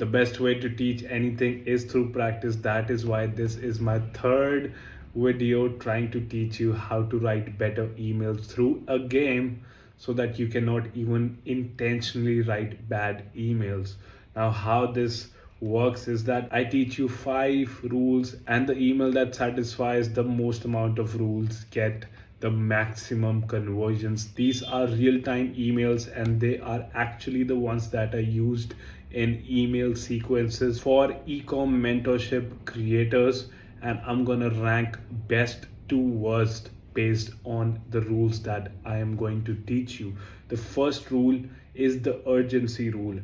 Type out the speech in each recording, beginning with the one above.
The best way to teach anything is through practice. That is why this is my third video trying to teach you how to write better emails through a game, so that you cannot even intentionally write bad emails. Now, how this works is that I teach you 5 rules, and the email that satisfies the most amount of rules get the maximum conversions. These are real-time emails, and they are actually the ones that are used in email sequences for e-com mentorship creators, and I'm gonna rank best to worst based on the rules that I am going to teach you. The first rule is the urgency rule.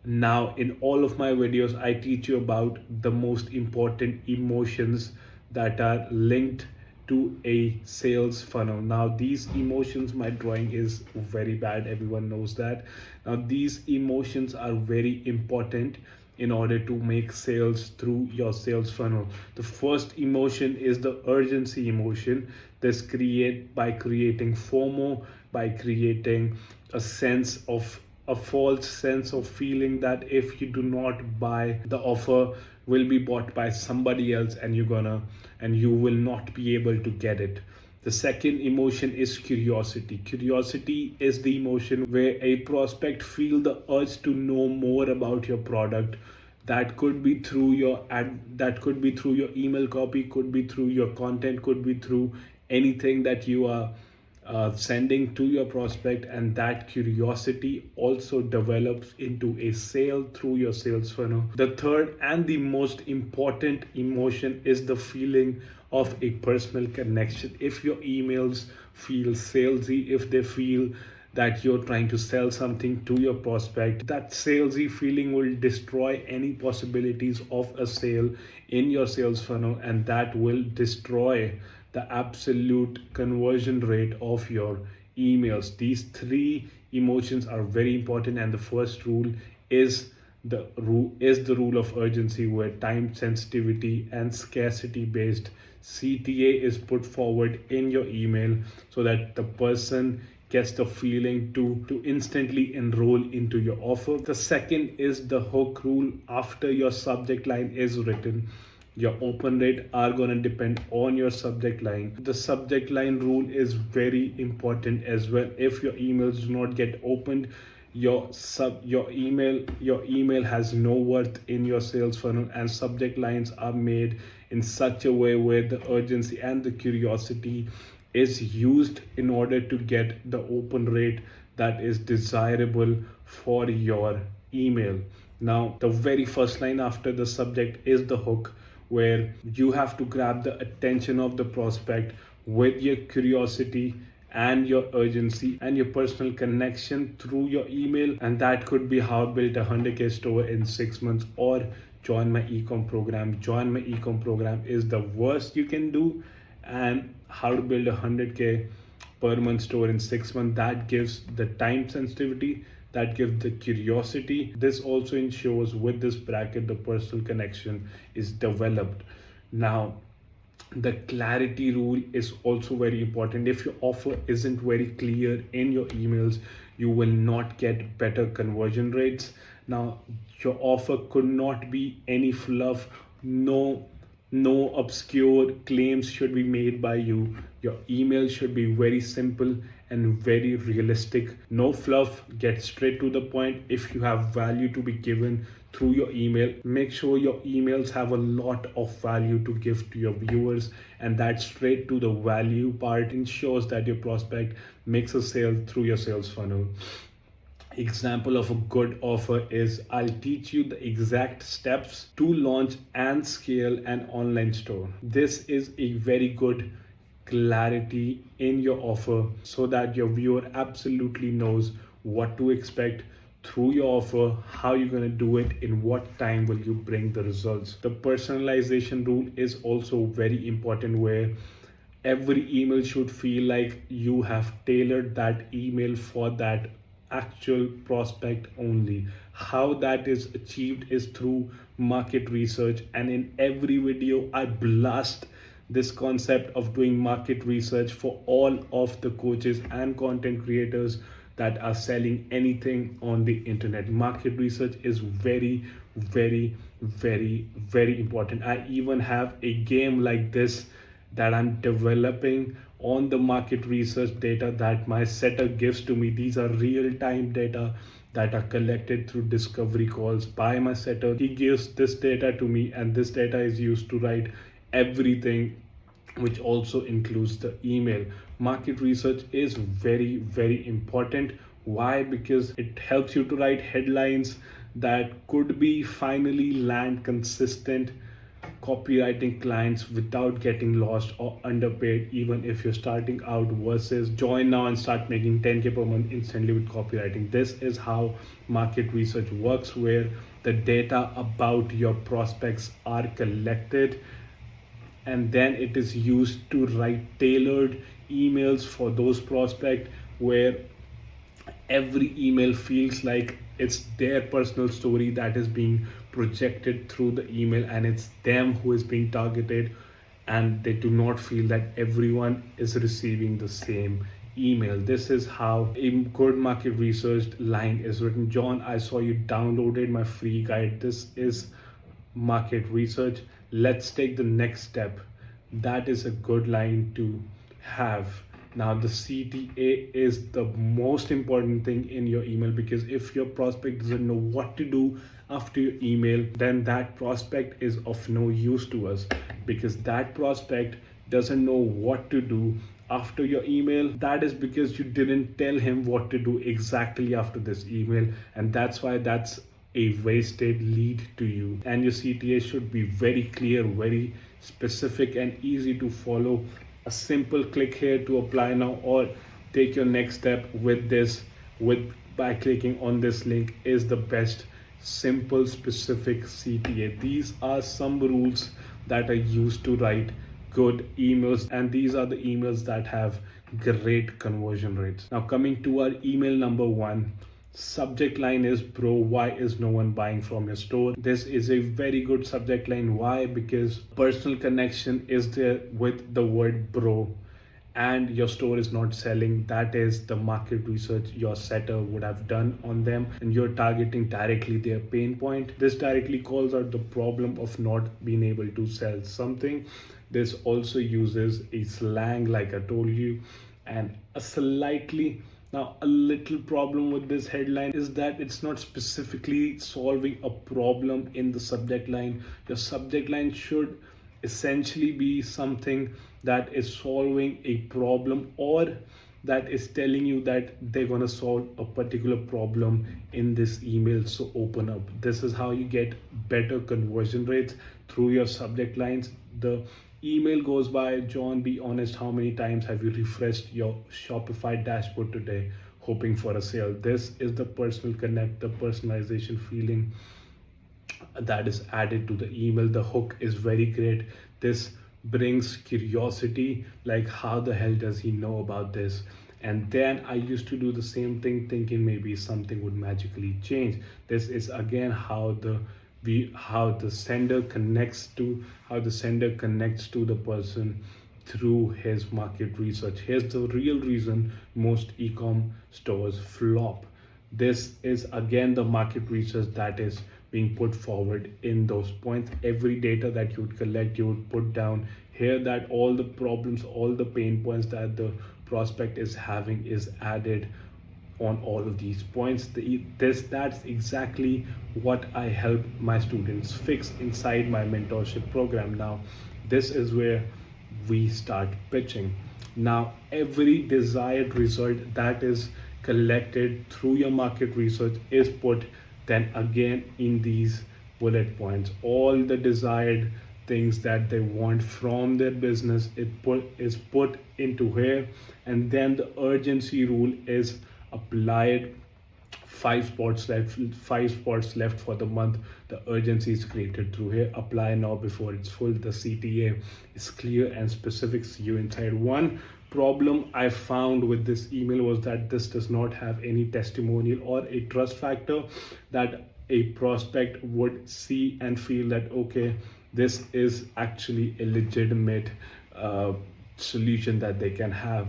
Now, in all of my videos, I teach you about the most important emotions that are linked to a sales funnel. Now, these emotions, my drawing is very bad, everyone knows that. Now, these emotions are very important in order to make sales through your sales funnel. The first emotion is the urgency emotion. This create by creating FOMO, by creating a false sense of feeling that if you do not buy, the offer will be bought by somebody else, and you will not be able to get it. The second emotion is curiosity. Curiosity is the emotion where a prospect feel the urge to know more about your product. That could be through your ad, that could be through your email copy, could be through your content, could be through anything that you are sending to your prospect, and that curiosity also develops into a sale through your sales funnel. The third and the most important emotion is the feeling of a personal connection. If your emails feel salesy, if they feel that you're trying to sell something to your prospect, that salesy feeling will destroy any possibilities of a sale in your sales funnel, and that will destroy the absolute conversion rate of your emails. These 3 emotions are very important, and the first rule is the rule of urgency, where time sensitivity and scarcity based CTA is put forward in your email, so that the person gets the feeling to instantly enroll into your offer. The second is the hook rule. After your subject line is written, your open rate are going to depend on your subject line. The subject line rule is very important as well. If your emails do not get opened, your email has no worth in your sales funnel, and subject lines are made in such a way where the urgency and the curiosity is used in order to get the open rate that is desirable for your email. Now, the very first line after the subject is the hook, where you have to grab the attention of the prospect with your curiosity and your urgency and your personal connection through your email. And that could be how I built a 100K store in 6 months, or join my ecom program. Join my ecom program is the worst you can do, and how to build a 100K per month store in 6 months. That gives the time sensitivity, that gives the curiosity. This also ensures with this bracket the personal connection is developed. Now, the clarity rule is also very important. If your offer isn't very clear in your emails, you will not get better conversion rates. Now, your offer could not be any fluff. No obscure claims should be made by you. Your email should be very simple and very realistic. No fluff, get straight to the point. If you have value to be given through your email, make sure your emails have a lot of value to give to your viewers, and that straight to the value part ensures that your prospect makes a sale through your sales funnel. Example of a good offer is, I'll teach you the exact steps to launch and scale an online store. This is a very good clarity in your offer, so that your viewer absolutely knows what to expect through your offer, how you're going to do it, in what time will you bring the results. The personalization rule is also very important, where every email should feel like you have tailored that email for that actual prospect only. How that is achieved is through market research, and in every video I blast this concept of doing market research for all of the coaches and content creators that are selling anything on the internet. Market research is very very, very, very important. I even have a game like this that I'm developing on the market research data that my setter gives to me. These are real time data that are collected through discovery calls by my setter. He gives this data to me, and this data is used to write everything, which also includes the email. Market research is very, very important. Why? Because it helps you to write headlines that could be finally land consistent copywriting clients without getting lost or underpaid, even if you're starting out, versus join now and start making 10K per month instantly with copywriting. This is how market research works, where the data about your prospects are collected, and then it is used to write tailored emails for those prospects, where every email feels like it's their personal story that is being projected through the email, and it's them who is being targeted, and they do not feel that everyone is receiving the same email. This is how a good market research line is written. John, I saw you downloaded my free guide. This is market research. Let's take the next step. That is a good line to have. Now, the CTA is the most important thing in your email, because if your prospect doesn't know what to do after your email, then that prospect is of no use to us, because that prospect doesn't know what to do after your email. That is because you didn't tell him what to do exactly after this email, and that's why that's a wasted lead to you. And your CTA should be very clear, very specific, and easy to follow. A simple click here to apply now, or take your next step with this, with by clicking on this link, is the best simple specific CTA. These are some rules that are used to write good emails, and these are the emails that have great conversion rates. Now, coming to our email number one, subject line is bro, why is no one buying from your store? This is a very good subject line. Why? Because personal connection is there with the word bro, and your store is not selling. That is the market research your setter would have done on them, and you're targeting directly their pain point. This directly calls out the problem of not being able to sell something. This also uses a slang, like I told you, and a slightly, now, a little problem with this headline is that it's not specifically solving a problem in the subject line. Your subject line should essentially be something that is solving a problem, or that is telling you that they're going to solve a particular problem in this email. So open up. This is how you get better conversion rates through your subject lines. The email goes by, John, be honest, how many times have you refreshed your Shopify dashboard today hoping for a sale? This is the personal connect, the personalization feeling that is added to the email. The hook is very great. This brings curiosity, like how the hell does he know about this? And then I used to do the same thing, thinking maybe something would magically change. This is again how the sender connects to the person through his market research. Here's the real reason most e-com stores flop. This is again the market research that is being put forward in those points. Every data that you would collect, you would put down here, that all the problems, all the pain points that the prospect is having is added on all of these points. That's exactly what I help my students fix inside my mentorship program. Now, this is where we start pitching. Now, every desired result that is collected through your market research is put then again in these bullet points. All the desired things that they want from their business is put into here, and then the urgency rule is applied. 5 spots left for the month. The urgency is created through here. Apply now before it's full. The CTA is clear and specific. See you inside. One problem I found with this email was that this does not have any testimonial or a trust factor that a prospect would see and feel that, okay, this is actually a legitimate solution that they can have.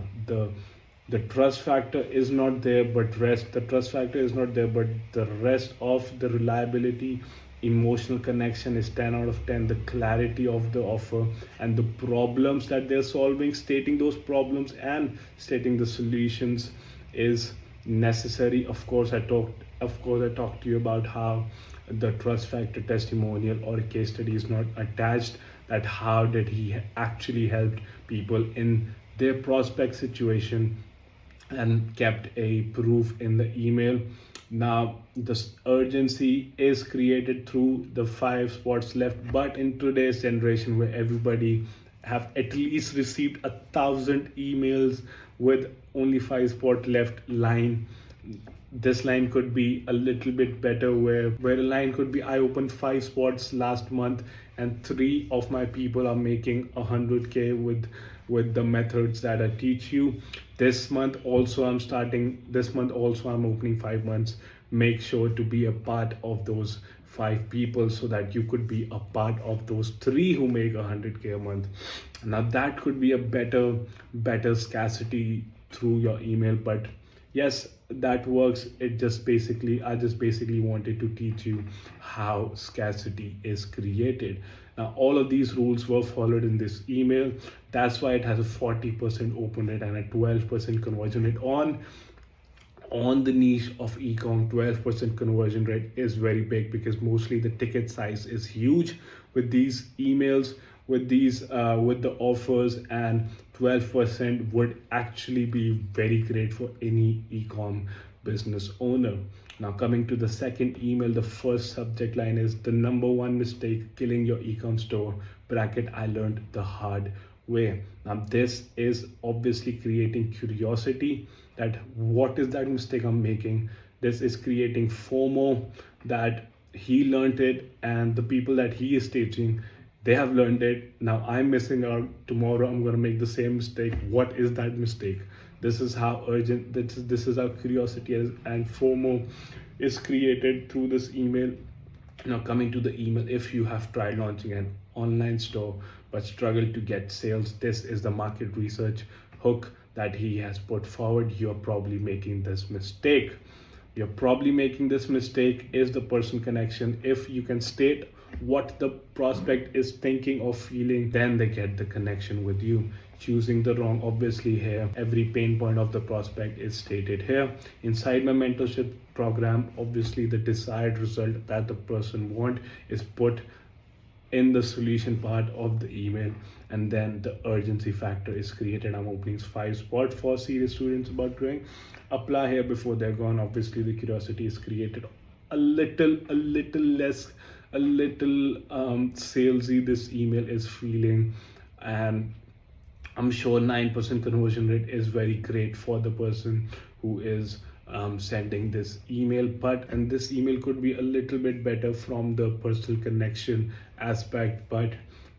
The trust factor is not there, but the trust factor is not there, but the rest of the reliability emotional connection is 10 out of 10. The clarity of the offer and the problems that they're solving, stating those problems and stating the solutions is necessary. Of course I talked to you about how the trust factor testimonial or case study is not attached, that how did he actually help people in their prospect situation and kept a proof in the email. Now, this urgency is created through the 5 spots left, but in today's generation where everybody have at least received 1,000 emails with only 5 spot left line, this line could be a little bit better, where a line could be, I opened 5 spots last month and 3 of my people are making 100K with the methods that I teach you. This month also I'm opening 5 months. Make sure to be a part of those 5 people so that you could be a part of those 3 who make 100K a month. Now that could be a better scarcity through your email. But yes, that works. I just basically wanted to teach you how scarcity is created. Now all of these rules were followed in this email. That's why it has a 40% open rate and a 12% conversion rate. On the niche of e-com, 12% conversion rate is very big because mostly the ticket size is huge with these emails, with the offers, and 12% would actually be very great for any e-com business owner. Now coming to the second email, the first subject line is the number one mistake killing your e-com store, bracket, I learned the hard way. Now this is obviously creating curiosity, that what is that mistake I'm making. This is creating FOMO, that he learned it and the people that he is teaching, they have learned it. Now I'm missing out. Tomorrow I'm going to make the same mistake. What is that mistake? This is how urgent, this is how curiosity is, and FOMO is created through this email. Now coming to the email, if you have tried launching an online store but struggled to get sales, this is the market research hook that he has put forward. You're probably making this mistake. Is the person connection. If you can state what the prospect is thinking or feeling, then they get the connection with you. Choosing the wrong, obviously here every pain point of the prospect is stated here. Inside my mentorship program, obviously the desired result that the person want is put in the solution part of the email, and then the urgency factor is created. I'm opening 5 spots for serious students about growing. Apply here before they're gone. Obviously the curiosity is created. A little less, a little salesy this email is feeling, and I'm sure 9% conversion rate is very great for the person who is sending this email. And this email could be a little bit better from the personal connection aspect, but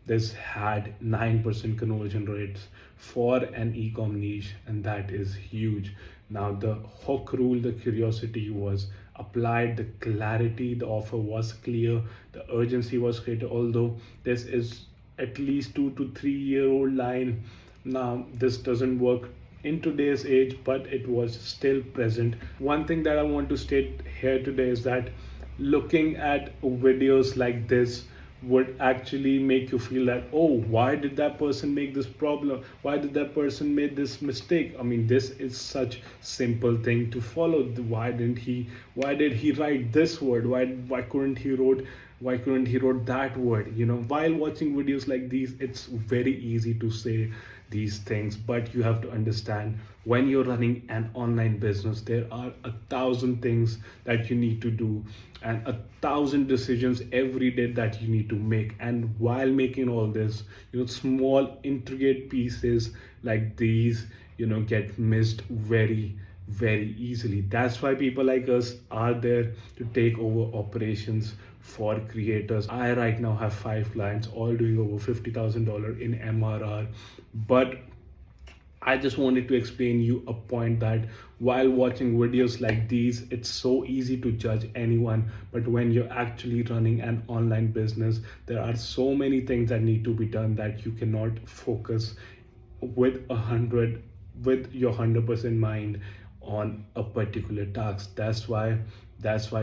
this had 9% conversion rates for an e-com niche, and that is huge. Now the hook rule, the curiosity was applied, the clarity, the offer was clear, the urgency was created. Although this is at least 2 to 3 year old line, now this doesn't work in today's age, but it was still present. One thing that I want to state here today is that looking at videos like this would actually make you feel like, oh, why did that person make this problem? Why did that person make this mistake? I mean, this is such simple thing to follow. Why did he write this word? Why couldn't he wrote that word? While watching videos like these, it's very easy to say these things, but you have to understand, when you're running an online business, there are 1,000 things that you need to do and 1,000 decisions every day that you need to make. And while making all this, small intricate pieces like these, get missed very easily. That's why people like us are there to take over operations for creators. I right now have 5 clients, all doing over $50,000 in MRR. But I just wanted to explain you a point that while watching videos like these, it's so easy to judge anyone. But when you're actually running an online business, there are so many things that need to be done that you cannot focus with your 100% mind on a particular task. That's why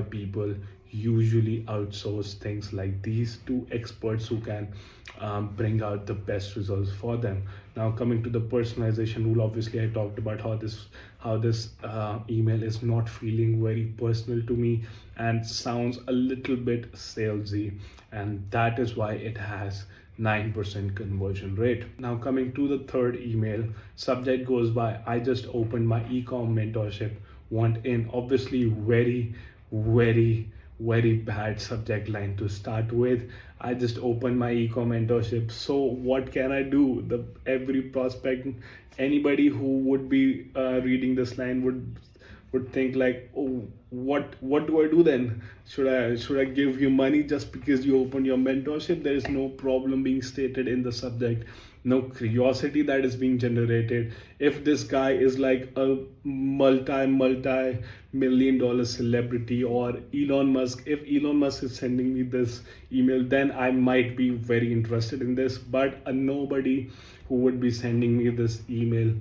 people usually outsource things like these to experts who can bring out the best results for them. Now, coming to the personalization rule, obviously I talked about how this email is not feeling very personal to me and sounds a little bit salesy, and that is why it has 9% conversion rate. Now, coming to the third email, subject goes by, I just opened my ecom mentorship, want in. Obviously, very bad subject line to start with. I just opened my ecom mentorship, so what can I do? The every prospect, anybody who would be reading this line would think like, oh, what do I do then? Should I give you money just because you opened your mentorship? There is no problem being stated in the subject, no curiosity that is being generated. If this guy is like a multi million dollar celebrity, or Elon Musk, if Elon Musk is sending me this email, then I might be very interested in this. But nobody who would be sending me this email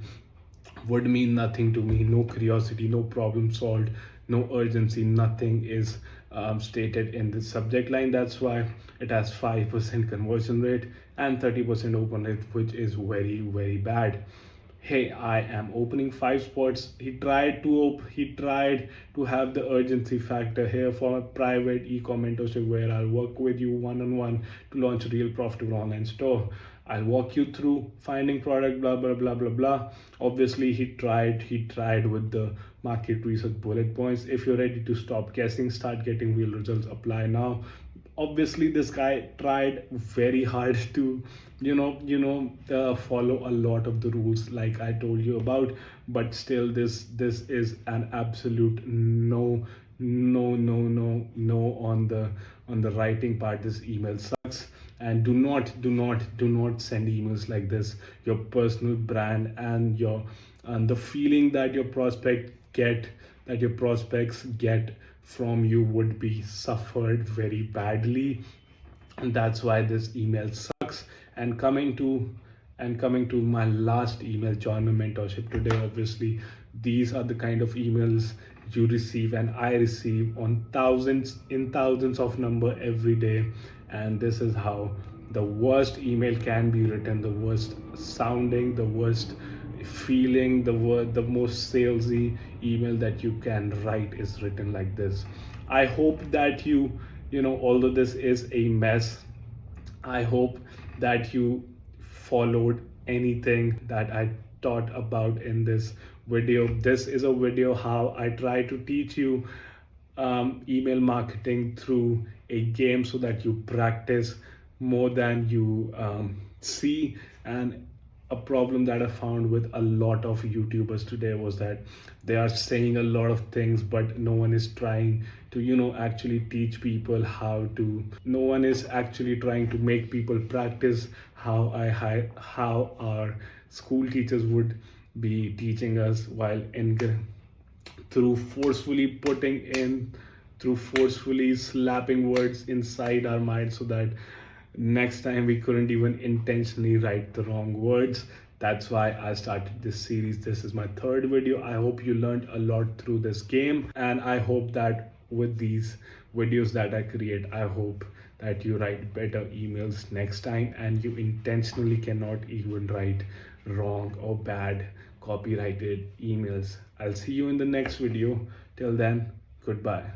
would mean nothing to me. No curiosity, no problem solved, no urgency, nothing is stated in the subject line. That's why it has 5% conversion rate and 30% open rate, which is very bad. Hey, I am opening 5 spots. He tried to have the urgency factor here for a private e-com mentorship where I'll work with you one-on-one to launch a real profitable online store. I'll walk you through finding product, blah blah blah blah blah. Obviously, he tried with the market research bullet points. If you're ready to stop guessing, start getting real results, apply now. Obviously, this guy tried very hard to follow a lot of the rules like I told you about, but still this is an absolute no on the writing part. This email sucks, and do not send emails like this. Your personal brand and the feeling that your prospects get from you would be suffered very badly, and that's why this email sucks. And coming to my last email, join my mentorship today. Obviously, these are the kind of emails you receive and I receive on thousands of number every day. And this is how the worst email can be written, the worst sounding, the worst feeling, the most salesy email that you can write is written like this. I hope that although this is a mess, I hope that you followed anything that I taught about in this video. This is a video how I try to teach you email marketing through a game so that you practice more than you see. And a problem that I found with a lot of YouTubers today was that they are saying a lot of things, but no one is trying to, actually teach people how to. No one is actually trying to make people practice how our school teachers would be teaching us, while through forcefully putting in, through forcefully slapping words inside our mind so that next time we couldn't even intentionally write the wrong words. That's why I started this series. This is my third video. I hope you learned a lot through this game, and I hope that with these videos that I create, I hope that you write better emails next time and you intentionally cannot even write wrong or bad copyrighted emails. I'll see you in the next video. Till then, goodbye.